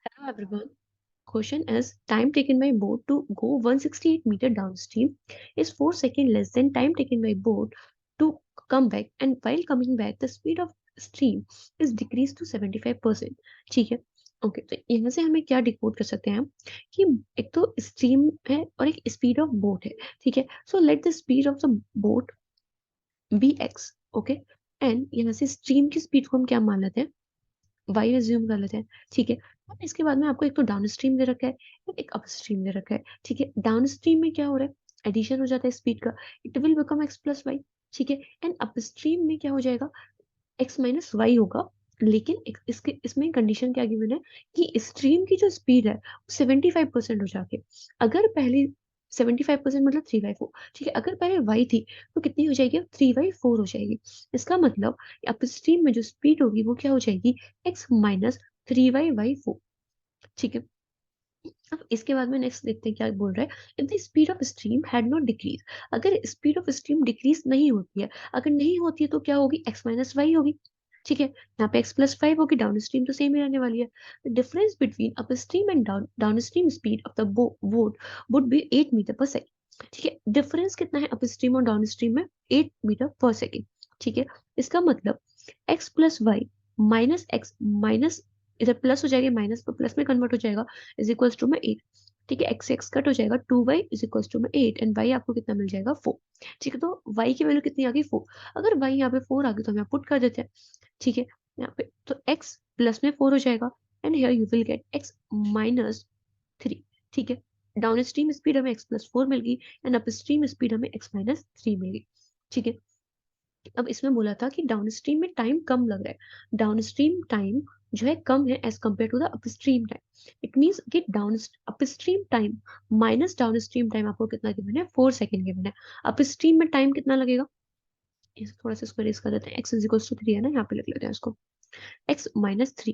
Hello everyone. Question is time taken by boat to go 168 meter downstream is 4 seconds less than time taken by boat to come back and while coming back the speed of stream is decreased to 75%. ठीक है. Okay तो यहाँ से हमें क्या decode कर सकते हैं हम कि एक तो स्ट्रीम है और एक स्पीड ऑफ बोट है. ठीक है. So let the speed of the boat be x. Okay. And यहाँ से स्ट्रीम की स्पीड को हम क्या मान लेते हैं, वाई एज्यूम कर लेते हैं. ठीक है. अब इसके बाद में आपको एक तो डाउन स्ट्रीम दे रखा है और एक अप स्ट्रीम दे रखा है. ठीक है. डाउन स्ट्रीम में क्या हो रहा है, एडिशन हो जाता है स्पीड का, it will become x plus y. ठीक है. एंड अप स्ट्रीम में क्या हो जाएगा, एक्स माइनस वाई होगा. लेकिन इसके इसमें कंडीशन क्या गिवन है कि स्ट्रीम की जो स्पीड है 75% हो जाके, अगर पहले 75% मतलब 3/4. ठीक है. अगर पहले वाई थी तो कितनी हो जाएगी, 3/4 हो जाएगी. इसका मतलब अप स्ट्रीम में जो स्पीड होगी वो क्या हो जाएगी, एक्स माइनस 3/4. ठीक है. अब इसके बाद में नेक्स्ट देखते हैं क्या बोल रहा है. If the speed of stream had not decrease, अगर स्पीड ऑफ स्ट्रीम डिक्रीज नहीं होती है, अगर नहीं होती है तो क्या होगी, एक्स माइनस वाई होगी. ठीक है. यहाँ पे एक्स प्लस फाइव होगी, डाउन स्ट्रीम तो सेम ही रहने वाली है. The difference between upstream and downstream speed of the boat would be 8 metre per second. ठीक है. डिफरेंस कितना है अप स्ट्रीम और डाउन स्ट्रीम में, 8 मीटर पर सेकेंड. ठीक है. इसका मतलब x plus y minus x minus, इधर प्लस हो जाएगा, माइनस तो प्लस में कन्वर्ट हो जाएगा, इज इक्वल्स टू में 8. ठीक है. एक्स एक्स कट हो जाएगा, 2y इज इक्वल्स टू में 8 एंड y आपको कितना मिल जाएगा, 4. ठीक है. तो y की वैल्यू कितनी आ गई, 4. अगर y यहाँ पे 4 आ गई तो हम यहाँ पुट कर देते हैं. ठीक है. यहाँ पे तो x प्लस में 4 हो जाएगा and here you will get x minus 3. ठीक है. डाउन स्ट्रीम स्पीड हमें x प्लस 4 मिल गई एंड अप स्ट्रीम स्पीड हमें x माइनस 3 मिल गई. ठीक है. अब इसमें बोला था कि डाउन स्ट्रीम में टाइम कम लग रहा है, डाउन स्ट्रीम टाइम जो है कम है as compared to the upstream time. It means कि down upstream time minus down stream time आपको कितना गिवन है, 4 सेकेंड गिवन है. अपस्ट्रीम में टाइम कितना लगेगा, इस थोड़ा सा इसको रेस कर देते हैं, एक्स इज इक्वल टू 3 है ना, यहाँ पे लिख लेते हैं इसको, एक्स माइनस 3.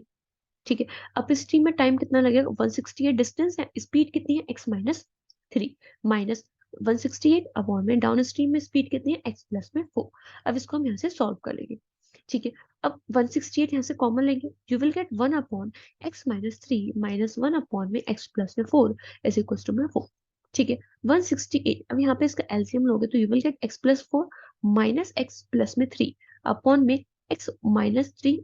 ठीक है. अपस्ट्रीम में टाइम कितना लगेगा, 168 डिस्टेंस है, स्पीड कितनी है, एक्स माइनस 3 माइनस 168 अपॉन में डाउन स्ट्रीम में स्पीड कितनी है, एक्स प्लस में 4. अब इसको हम यहाँ से सॉल्व कर लेंगे. ठीक है. अब 168 यहाँ से कॉमन लेंगे, you will get 1 upon x minus 3 minus 1 upon में एक्स प्लस में 4 इज इक्वल टू में 4. ठीक है. 168, अब यहाँ पे इसका एलसीएम लोगे तो you will get x plus 4 minus x plus में 3 अपॉन में x minus 3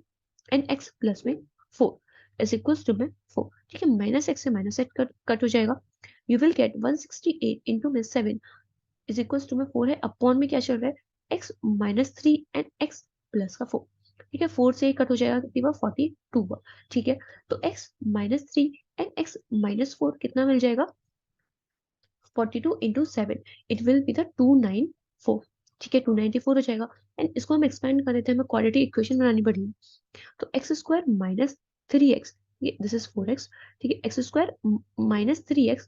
and x plus में 4 इज इक्वल टू में 4. ठीक है. माइनस एक्स से माइनस एक्स कट हो जाएगा, यू विल गेट 168 इंटू में 7 इज इक्वल टू में 4 है, अपॉन में क्या चल रहा है, x minus 3 and x plus का 4. ठीक है. 4 से ही कट हो जाएगा, कितनी बार, 42 बार. ठीक है. तो x minus 3 and x minus 4 कितना मिल जाएगा, 42 into 7, it will be the 294. ठीक है. 294 हो जाएगा. एंड इसको हम एक्सपेंड कर देते हैं, हमें क्वाड्रेटिक इक्वेशन बनानी पड़ेगी. तो एक्स स्क्वायर माइनस 3x, ये दिस इज 4x. ठीक है. X square minus 3x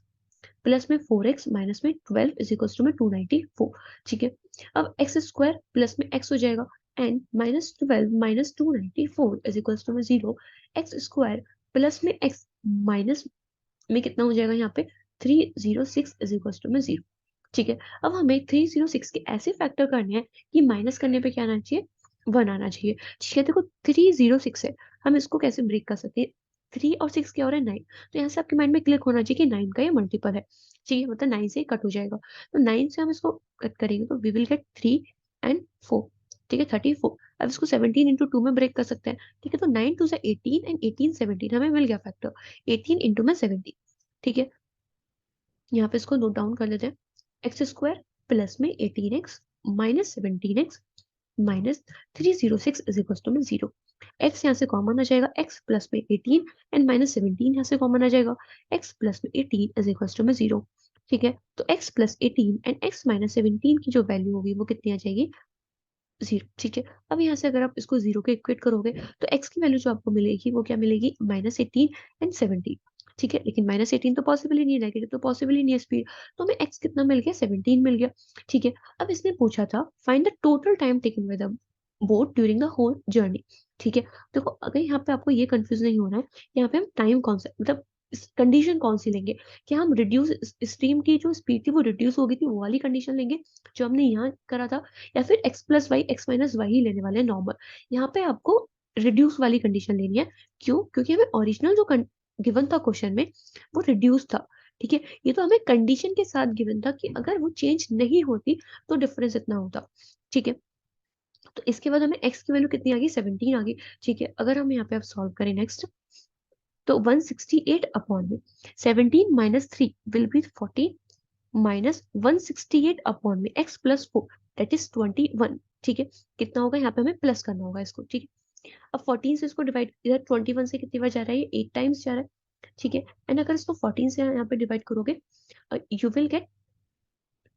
plus में 4x माइनस में 12 इज इक्वल टू में 294. ठीक है. अब एक्स स्क्वायर प्लस में x हो जाएगा and minus 12 minus 294 is equal to में 0. एक्स स्क्वायर प्लस में x माइनस में कितना हो जाएगा, यहाँ पे 306 इज इक्वल टू में 0. ठीक है. अब हमें 306 के ऐसे फैक्टर करने हैं कि माइनस करने पे क्या आना चाहिए, 1 आना चाहिए. ठीक है. देखो 306 है, हम इसको कैसे ब्रेक कर सकते हैं, 3 और 6 क्या हो रहा है, 9. तो यहाँ से आपके माइंड में क्लिक होना चाहिए कि 9 का ये मल्टीपल है. ठीक है. मतलब 9 से कट हो जाएगा, तो 9 से हम इसको कट करेंगे तो वी विल गेट 3 एंड 4. ठीक है. 34. अब इसको 17 इंटू 2 में ब्रेक कर सकते हैं. ठीक है. तो 9 2 से 18 एंड 18 17 हमें मिल गया फैक्टर, 18 इंटू में 17. ठीक है. यहाँ पे इसको नोट डाउन कर लेते हैं, एक्स स्क्वायर प्लस में 18x minus 17x minus 306 is equal to में 0. एक्स यहाँ से कॉमन आ जाएगा, एक्स प्लस में 18 एंड माइनस 17 यहाँ से कॉमन आ जाएगा, एक्स प्लस में 18 इज इक्वल टू में 0. ठीक है. तो x plus 18 and x minus 17 की जो वैल्यू होगी वो कितनी आ जाएगी, 0. ठीक है. अब यहाँ से अगर आप इसको 0 के इक्वेट करोगे तो x की वैल्यू जो आपको मिलेगी वो क्या मिलेगी, माइनस 18 एंड 17. ठीक है. लेकिन माइनस 18 तो पॉसिबल ही नहीं है, नेगेटिव तो पॉसिबल ही नहीं है स्पीड, तो हमें x कितना मिल गया, 17 मिल गया. ठीक है. अब इसने पूछा था find the total time taken by the boat during the whole journey. ठीक है. देखो अगर यहाँ पे आपको ये कंफ्यूज नहीं होना है, यहाँ पे हम टाइम कौन सा मतलब कंडीशन कौन सी लेंगे, कि हम रिड्यूस स्ट्रीम की जो स्पीड थी वो रिड्यूस हो गई थी, वो वाली कंडीशन लेंगे जो हमने यहाँ करा था, या फिर x plus y x minus y ही लेने वाले हैं नॉर्मल. यहाँ पे आपको रिड्यूस वाली कंडीशन लेनी है. क्यों, क्योंकि हमें ओरिजिनल गिवन था क्वेश्चन में वो रिड्यूस था। ठीक है, ये तो हमें कंडीशन के साथ गिवन था कि अगर वो चेंज नहीं होती तो डिफरेंस इतना होता। ठीक है, तो इसके बाद हमें x की वैल्यू कितनी आ गई, 17 आ गई। ठीक है, अगर हम यहाँ पे अब सॉल्व करें नेक्स्ट, तो 168 अपॉन में 17 minus 3 will be 14 minus 168 upon में x प्लस 4 दैट इज 21। ठीक है, कितना होगा, यहाँ पे हमें प्लस करना होगा इसको। ठीक है, अब 14 से इसको डिवाइड, इधर 21 से कितनी बार जा रहा है, ये 8 टाइम्स जा रहा है। ठीक है, एंड अगर इसको 14 से यहाँ पे डिवाइड करोगे, यू विल गेट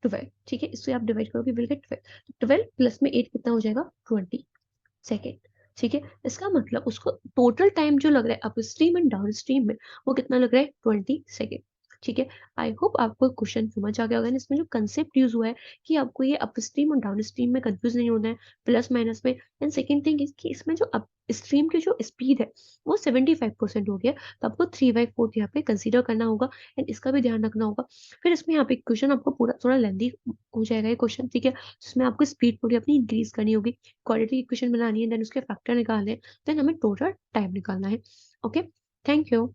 12। ठीक है, इससे आप डिवाइड करोगे, विल गेट 12। 12 प्लस में 8 कितना हो जाएगा, 20 सेकेंड। ठीक है, इसका मतलब उसको टोटल टाइम जो लग रहा है upstream and downstream में, वो कितना लग रहा है, 20 सेकेंड। ठीक है, आई होप आपको क्वेश्चन समझ आ गया होगा। इसमें जो कंसेप्ट यूज हुआ है कि आपको ये अप स्ट्रीम और डाउन स्ट्रीम में कंफ्यूज नहीं होना है, प्लस माइनस में। एंड सेकेंड थिंग कि इसमें जो अप स्ट्रीम की जो स्पीड है वो 75% हो गया, तो आपको 3/4 यहाँ पे कंसीडर करना होगा, एंड इसका भी ध्यान रखना होगा। फिर इसमें यहाँ पे क्वेश्चन आपको पूरा थोड़ा लेंदी हो जाएगा ये क्वेश्चन। ठीक है, जिसमें आपको स्पीड पूरी अपनी इंक्रीज करनी होगी, क्वाड्रेटिक इक्वेशन बनानी है, देन उसके फैक्टर निकालने हैं, देन हमें टोटल टाइम निकालना है। Okay, thank you.